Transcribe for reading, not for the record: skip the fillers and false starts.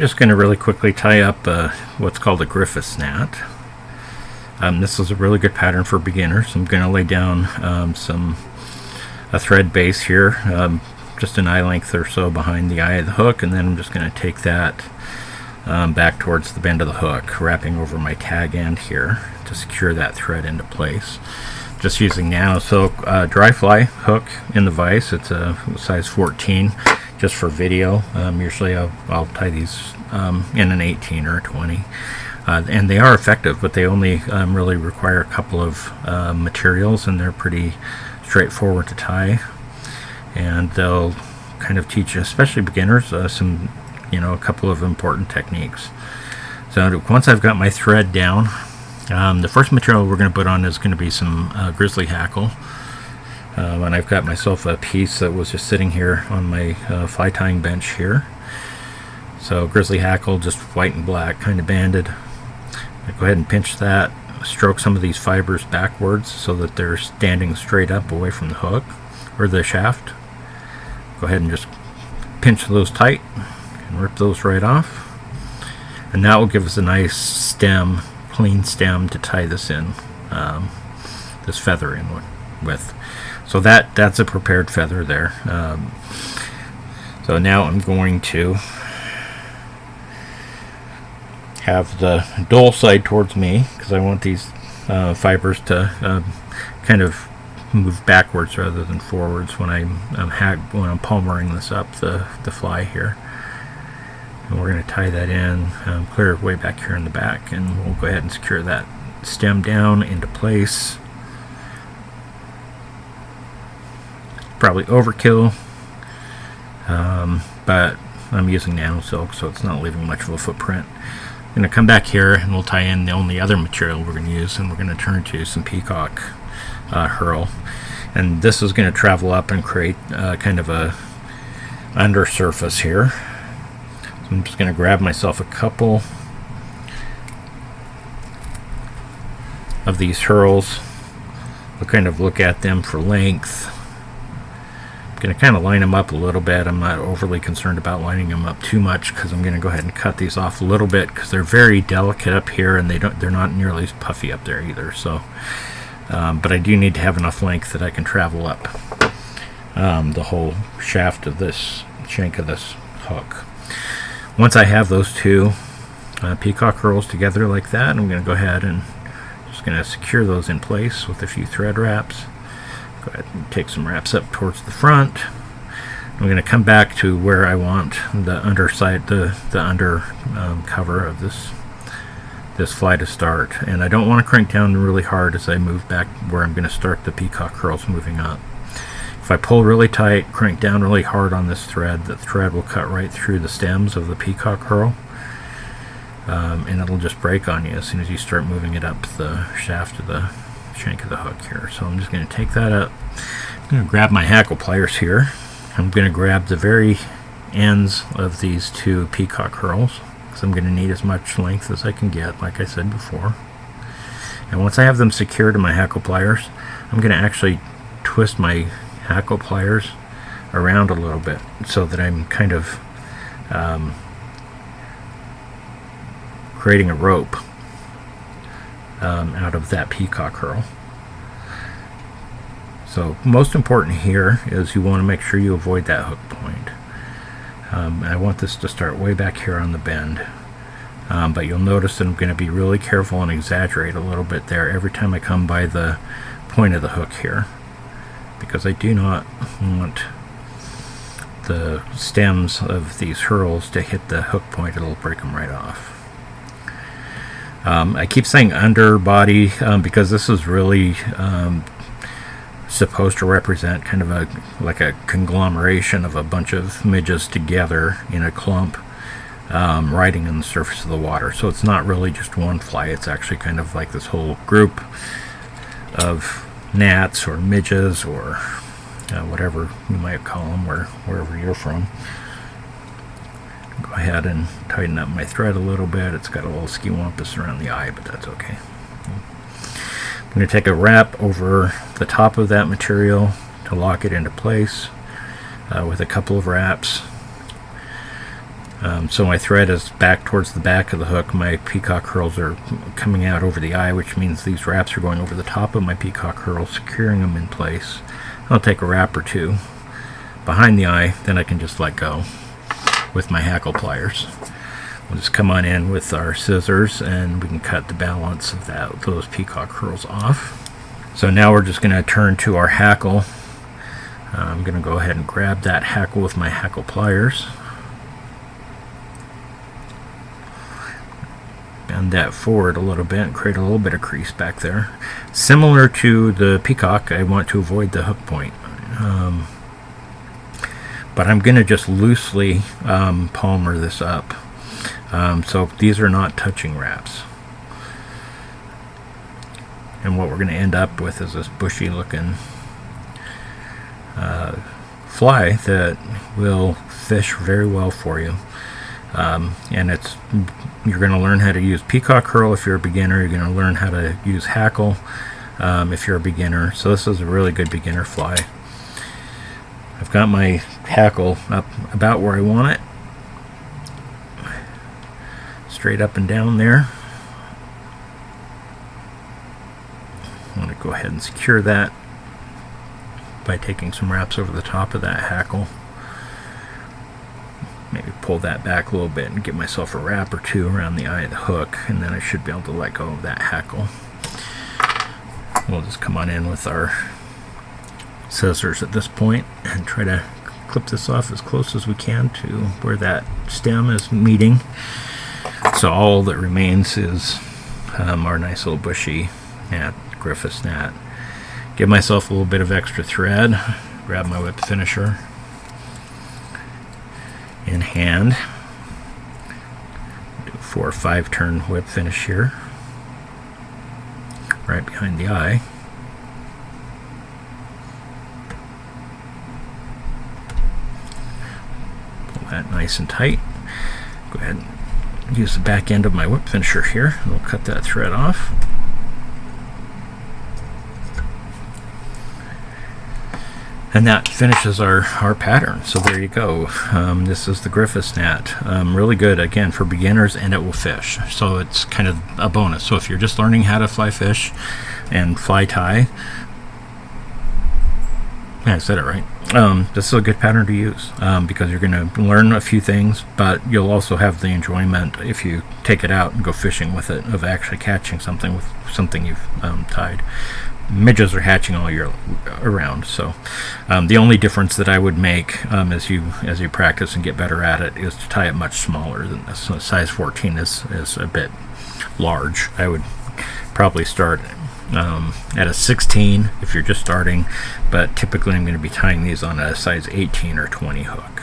just going to really quickly tie up what's called a Griffiths Gnat. This is a really good pattern for beginners. I'm going to lay down a thread base here, just an eye length or so behind the eye of the hook, and then I'm just going to take that back towards the bend of the hook, wrapping over my tag end here to secure that thread into place. Just using nano silk TroutFly hook in the vise. It's a size 14, just for video. Usually I'll tie these in an 18 or a 20. And they are effective, but they only really require a couple of materials, and they're pretty straightforward to tie. And they'll kind of teach, especially beginners, some, a couple of important techniques. So once I've got my thread down, the first material we're going to put on is going to be some Grizzly hackle. And I've got myself a piece that was just sitting here on my fly tying bench here. So Grizzly hackle, just white and black, kind of banded. I go ahead and pinch that, stroke some of these fibers backwards so that they're standing straight up away from the hook or the shaft. Go ahead and just pinch those tight and rip those right off. And that will give us a nice stem, clean stem to tie this in, this feather in with. So that's a prepared feather there. So now I'm going to have the dull side towards me because I want these fibers to kind of move backwards rather than forwards when I'm palmering this up the fly here. And we're going to tie that in, clear way back here in the back, and we'll go ahead and secure that stem down into place. Probably overkill, but I'm using nano silk, so it's not leaving much of a footprint. I'm going to come back here and we'll tie in the only other material we're going to use, and we're going to turn to some peacock herl. And this is going to travel up and create kind of a undersurface here. So I'm just going to grab myself a couple of these herls. I'll kind of look at them for length. I'm going to kind of line them up a little bit. I'm not overly concerned about lining them up too much because I'm going to go ahead and cut these off a little bit because they're very delicate up here, and they're not nearly as puffy up there either. So but I do need to have enough length that I can travel up the whole shaft of this shank of this hook. Once I have those two peacock herls together like that, I'm going to go ahead and just going to secure those in place with a few thread wraps. Go ahead and take some wraps up towards the front. I'm going to come back to where I want the underside, the under cover of this fly to start, and I don't want to crank down really hard as I move back where I'm going to start the peacock herls moving up. If I pull really tight, crank down really hard on this thread, the thread will cut right through the stems of the peacock herl, and it'll just break on you as soon as you start moving it up the shaft of the shank of the hook here. So I'm just going to take that up. I'm going to grab my hackle pliers here. I'm going to grab the very ends of these two peacock herls, I'm going to need as much length as I can get, like I said before. And once I have them secured in my hackle pliers, I'm going to actually twist my hackle pliers around a little bit so that I'm kind of creating a rope out of that peacock herl. So most important here is you want to make sure you avoid that hook point. I want this to start way back here on the bend, but you'll notice that I'm going to be really careful and exaggerate a little bit there every time I come by the point of the hook here, because I do not want the stems of these herls to hit the hook point. It'll break them right off. I keep saying underbody because this is really supposed to represent kind of like a conglomeration of a bunch of midges together in a clump, riding on the surface of the water. So it's not really just one fly, it's actually kind of like this whole group of gnats or midges or whatever you might call them, wherever you're from. Go ahead and tighten up my thread a little bit. It's got a little skiwampus around the eye, but that's okay. I'm going to take a wrap over the top of that material to lock it into place with a couple of wraps. So my thread is back towards the back of the hook. My peacock herls are coming out over the eye, which means these wraps are going over the top of my peacock herls, securing them in place. I'll take a wrap or two behind the eye, then I can just let go with my hackle pliers. We'll just come on in with our scissors and we can cut the balance of those peacock herls off. So now we're just going to turn to our hackle. I'm going to go ahead and grab that hackle with my hackle pliers. Bend that forward a little bit and create a little bit of crease back there. Similar to the peacock, I want to avoid the hook point. But I'm going to just loosely palmer this up. So these are not touching wraps. And what we're going to end up with is this bushy looking fly that will fish very well for you. And you're going to learn how to use peacock herl if you're a beginner. You're going to learn how to use hackle if you're a beginner. So this is a really good beginner fly. I've got my hackle up about where I want it. Straight up and down there. I'm going to go ahead and secure that by taking some wraps over the top of that hackle. Maybe pull that back a little bit and give myself a wrap or two around the eye of the hook, and then I should be able to let go of that hackle. We'll just come on in with our scissors at this point and try to clip this off as close as we can to where that stem is meeting. So all that remains is our nice little bushy gnat, Griffiths gnat. Give myself a little bit of extra thread, grab my whip finisher in hand, do a 4 or 5 turn whip finish here, right behind the eye. Pull that nice and tight. Go ahead and use the back end of my whip finisher here, and we'll cut that thread off. And that finishes our pattern. So there you go. This is the Griffiths gnat. Really good, again, for beginners, and it will fish. So it's kind of a bonus. So if you're just learning how to fly fish and fly tie, yeah, I said it right. This is a good pattern to use because you're going to learn a few things, but you'll also have the enjoyment if you take it out and go fishing with it of actually catching something with something you've tied. Midges are hatching all year around, so the only difference that I would make as you practice and get better at it is to tie it much smaller than this. So size 14 is a bit large. I would probably start at a 16 if you're just starting, but typically I'm going to be tying these on a size 18 or 20 hook.